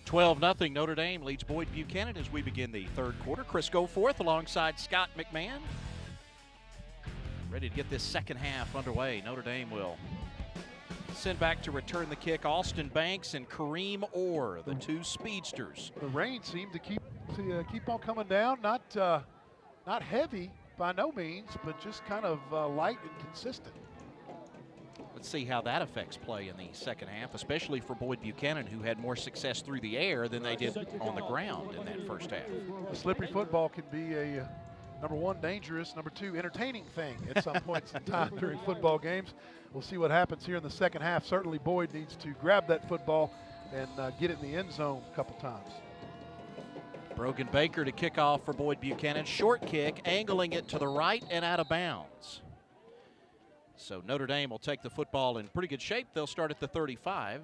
12-0 Notre Dame leads Boyd Buchanan as we begin the third quarter. Chris Goforth alongside Scott McMahon. Ready to get this second half underway. Notre Dame will send back to return the kick Austin Banks and Kareem Orr, the two speedsters. The rain seemed to keep on coming down. Not heavy by no means, but just kind of light and consistent. Let's see how that affects play in the second half, especially for Boyd Buchanan, who had more success through the air than they did on the ground in that first half. A slippery football can be a number one, dangerous, number two, entertaining thing at some points in time during football games. We'll see what happens here in the second half. Certainly Boyd needs to grab that football and get it in the end zone a couple times. Brogan Baker to kick off for Boyd Buchanan. Short kick, angling it to the right and out of bounds. So Notre Dame will take the football in pretty good shape. They'll start at the 35.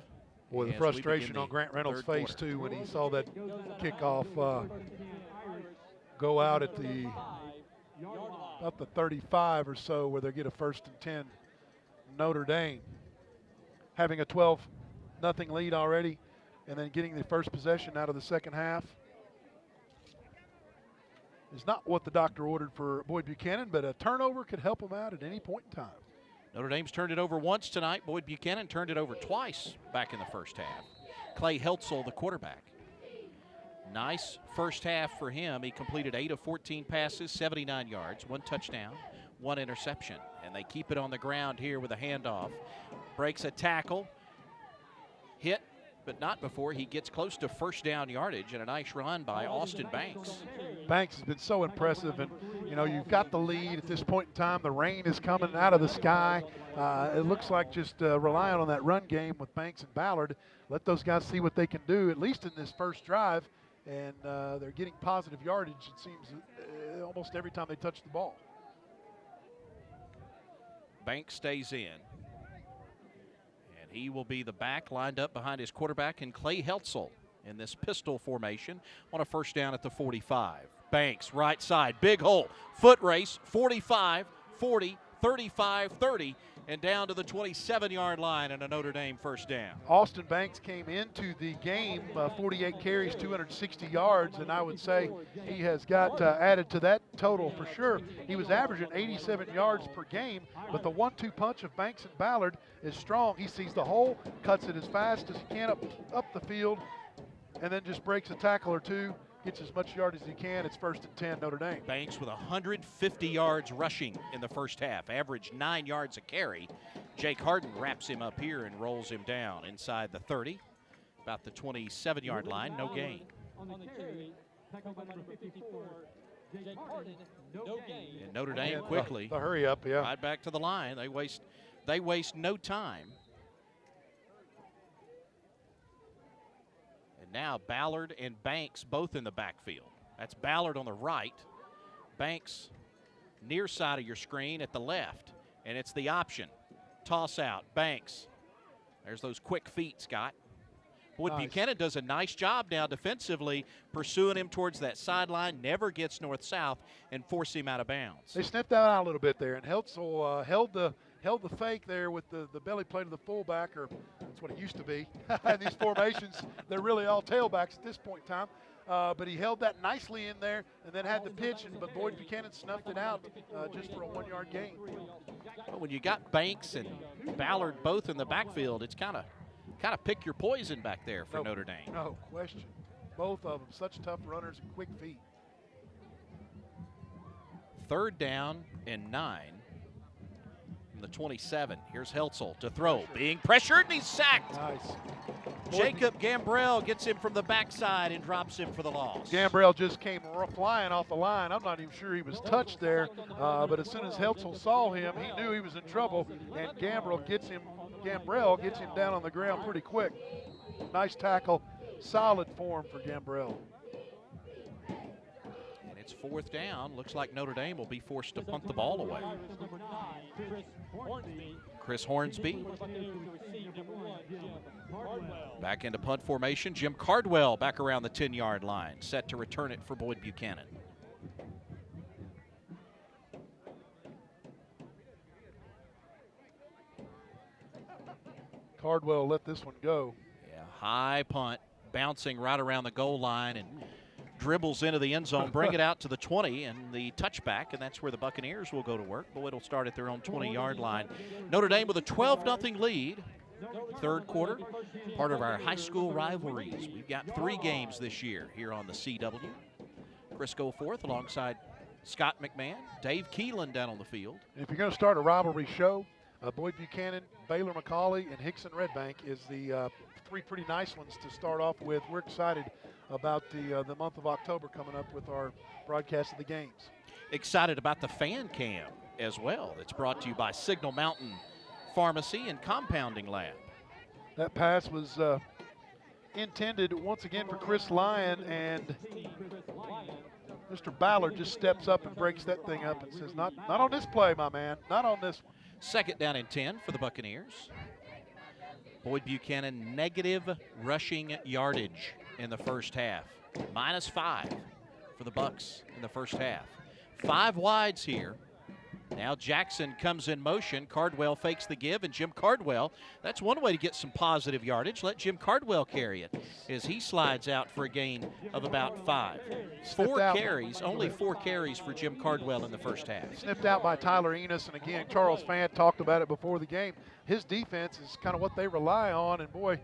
Boy, the frustration on Grant Reynolds' face, too, when he saw that kickoff go out at about the 35 or so, where they get a 1st and 10. Notre Dame having a 12-0 lead already, and then getting the first possession out of the second half is not what the doctor ordered for Boyd Buchanan, but a turnover could help him out at any point in time. Notre Dame's turned it over once tonight. Boyd Buchanan turned it over twice back in the first half. Clay Heltzel, the quarterback. Nice first half for him. He completed 8 of 14 passes, 79 yards, 1 touchdown, 1 interception. And they keep it on the ground here with a handoff. Breaks a tackle. Hit, but not before he gets close to first down yardage, and a nice run by Austin Banks. Banks has been so impressive, and you know, you've got the lead at this point in time. The rain is coming out of the sky. It looks like just relying on that run game with Banks and Ballard. Let those guys see what they can do, at least in this first drive, and they're getting positive yardage, it seems, almost every time they touch the ball. Banks stays in. He will be the back lined up behind his quarterback and Clay Heltzel in this pistol formation on a first down at the 45. Banks, right side, big hole, foot race, 45, 40, 35, 30, and down to the 27-yard line and a Notre Dame first down. Austin Banks came into the game 48 carries, 260 yards, and I would say he has got added to that total for sure. He was averaging 87 yards per game, but the 1-2 punch of Banks and Ballard is strong. He sees the hole, cuts it as fast as he can up the field, and then just breaks a tackle or two, gets as much yard as he can. It's 1st and 10, Notre Dame. Banks with 150 yards rushing in the first half, averaged 9 yards a carry. Jake Harden wraps him up here and rolls him down inside the 30, about the 27-yard line, no gain. On the carry, tackle by number 54, Jake Harden, no gain. And Notre Dame quickly, the hurry up, yeah. right back to the line. They waste no time. Now Ballard and Banks both in the backfield. That's Ballard on the right, Banks near side of your screen at the left, and it's the option. Toss out, Banks. There's those quick feet, Scott. Boyd Nice. Buchanan does a nice job now defensively, pursuing him towards that sideline, never gets north-south, and force him out of bounds. They sniffed that out a little bit there, and Heltzel held the fake there with the belly plate of the fullback, or that's what it used to be. And these formations, they're really all tailbacks at this point in time. But he held that nicely in there and then had the pitch, but Boyd Buchanan snuffed it out just for a 1-yard gain. But when you got Banks and Ballard both in the backfield, it's kind of pick your poison back there for Notre Dame. No question. Both of them, such tough runners and quick feet. 3rd down and 9. From the 27. Here's Heltzel to throw. Being pressured, and he's sacked. Nice. Jacob Gambrell gets him from the backside and drops him for the loss. Gambrell just came flying off the line. I'm not even sure he was touched there, but as soon as Heltzel saw him, he knew he was in trouble, and Gambrell gets him down on the ground pretty quick. Nice tackle, solid form for Gambrell. And it's 4th down. Looks like Notre Dame will be forced to punt the ball away. Chris Hornsby. Back into punt formation. Jim Cardwell back around the 10-yard line, set to return it for Boyd Buchanan. Cardwell let this one go. Yeah, high punt. bouncing right around the goal line and dribbles into the end zone, bring it out to the 20 and the touchback, and that's where the Buccaneers will go to work. Boyd will start at their own 20-yard line. Notre Dame with a 12-0 lead. Third quarter, part of our high school rivalries. We've got 3 games this year here on the CW. Chris Goforth alongside Scott McMahon, Dave Keelan down on the field. And if you're going to start a rivalry show, Boyd Buchanan, Baylor McCallie, and Hickson Red Bank is the 3 pretty nice ones to start off with. We're excited about the month of October coming up with our broadcast of the games. Excited about the fan cam as well. It's brought to you by Signal Mountain Pharmacy and Compounding Lab. That pass was intended once again for Chris Lyon, and Mr. Ballard just steps up and breaks that thing up and says, not on this play, my man, not on this one. Second down and 10 for the Buccaneers. Boyd Buchanan negative rushing yardage in the first half. -5 for the Bucks in the first half. 5 wides here. Now Jackson comes in motion. Cardwell fakes the give, and Jim Cardwell, that's one way to get some positive yardage. Let Jim Cardwell carry it as he slides out for a gain of about 5. 4 carries, only 4 carries for Jim Cardwell in the first half. Snipped out by Tyler Enos, and again, Charles Fant talked about it before the game. His defense is kind of what they rely on, and boy,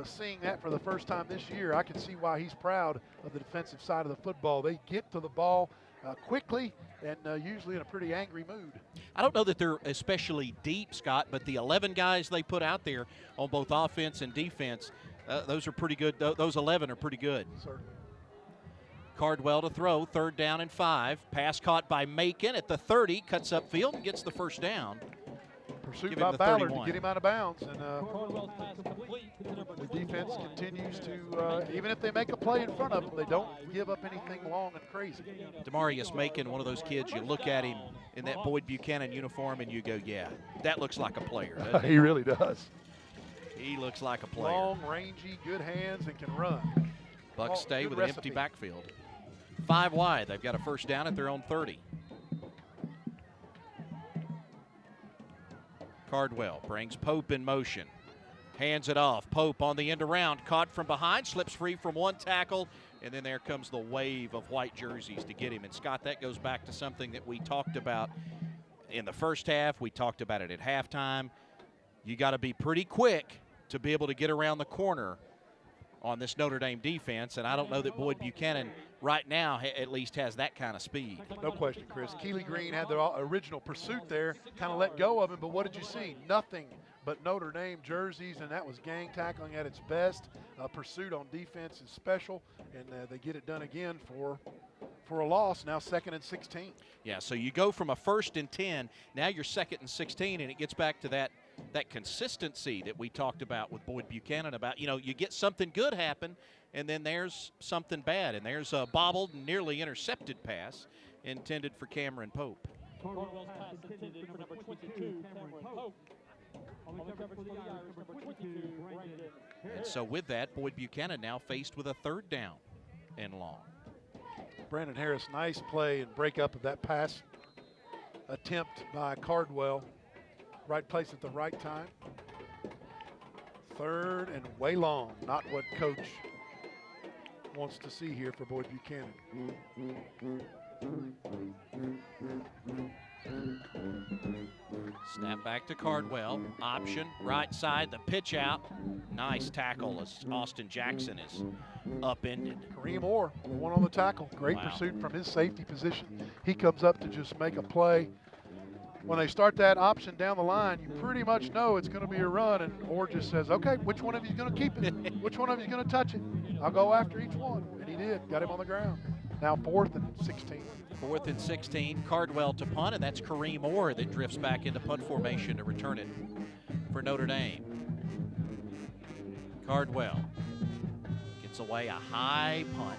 seeing that for the first time this year, I can see why he's proud of the defensive side of the football. They get to the ball quickly and usually in a pretty angry mood. I don't know that they're especially deep, Scott, but the 11 guys they put out there on both offense and defense, those are pretty good. Those 11 are pretty good. Certainly. Cardwell to throw, 3rd down and 5. Pass caught by Macon at the 30, cuts upfield and gets the first down. Pursued by Ballard to get him out of bounds, and the defense continues to, even if they make a play in front of them, they don't give up anything long and crazy. Demarius Macon, one of those kids, you look at him in that Boyd Buchanan uniform and you go, yeah, that looks like a player, doesn't He really does. He looks like a player. Long, rangy, good hands, and can run. Bucks stay with an recipe. empty backfield. 5 wide. They've got a first down at their own 30. Cardwell brings Pope in motion. Hands it off. Pope on the end around, caught from behind, slips free from one tackle, and then there comes the wave of white jerseys to get him. And Scott, that goes back to something that we talked about in the first half. We talked about it at halftime. You got to be pretty quick to be able to get around the corner on this Notre Dame defense, and I don't know that Boyd Buchanan right now at least has that kind of speed. No question, Chris. Keely Green had the original pursuit there, kind of let go of him, but what did you see? Nothing but Notre Dame jerseys, and that was gang tackling at its best. Pursuit on defense is special, and they get it done again for a loss. Now 2nd and 16. Yeah, so you go from a 1st and 10, now you're 2nd and 16, and it gets back to that consistency that we talked about with Boyd Buchanan about, you get something good happen, and then there's something bad, and there's a bobbled and nearly intercepted pass intended for Cameron Pope. Cardwell's pass intended for number 22, Cameron Pope. On the cover for the Irish, number 22, Brandon. And so with that, Boyd Buchanan now faced with a 3rd down and long. Brandon Harris, nice play and break up of that pass attempt by Cardwell. Right place at the right time. 3rd and way long. Not what coach wants to see here for Boyd Buchanan. Snap back to Cardwell. Option, right side, the pitch out. Nice tackle as Austin Jackson is upended. Kareem Orr, the one on the tackle. Great pursuit from his safety position. He comes up to just make a play. When they start that option down the line, you pretty much know it's going to be a run, and Orr just says, okay, which one of you is going to keep it? Which one of you is going to touch it? I'll go after each one. And he did, got him on the ground. Now 4th and 16. 4th and 16, Cardwell to punt, and that's Kareem Orr that drifts back into punt formation to return it for Notre Dame. Cardwell gets away a high punt.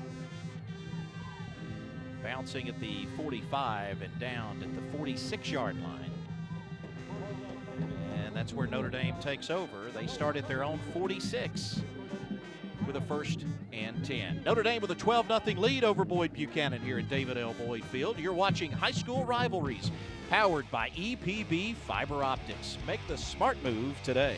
Bouncing at the 45 and down at the 46-yard line. And that's where Notre Dame takes over. They start at their own 46 with a 1st and 10. Notre Dame with a 12-0 lead over Boyd Buchanan here at David L. Boyd Field. You're watching High School Rivalries, powered by EPB Fiber Optics. Make the smart move today.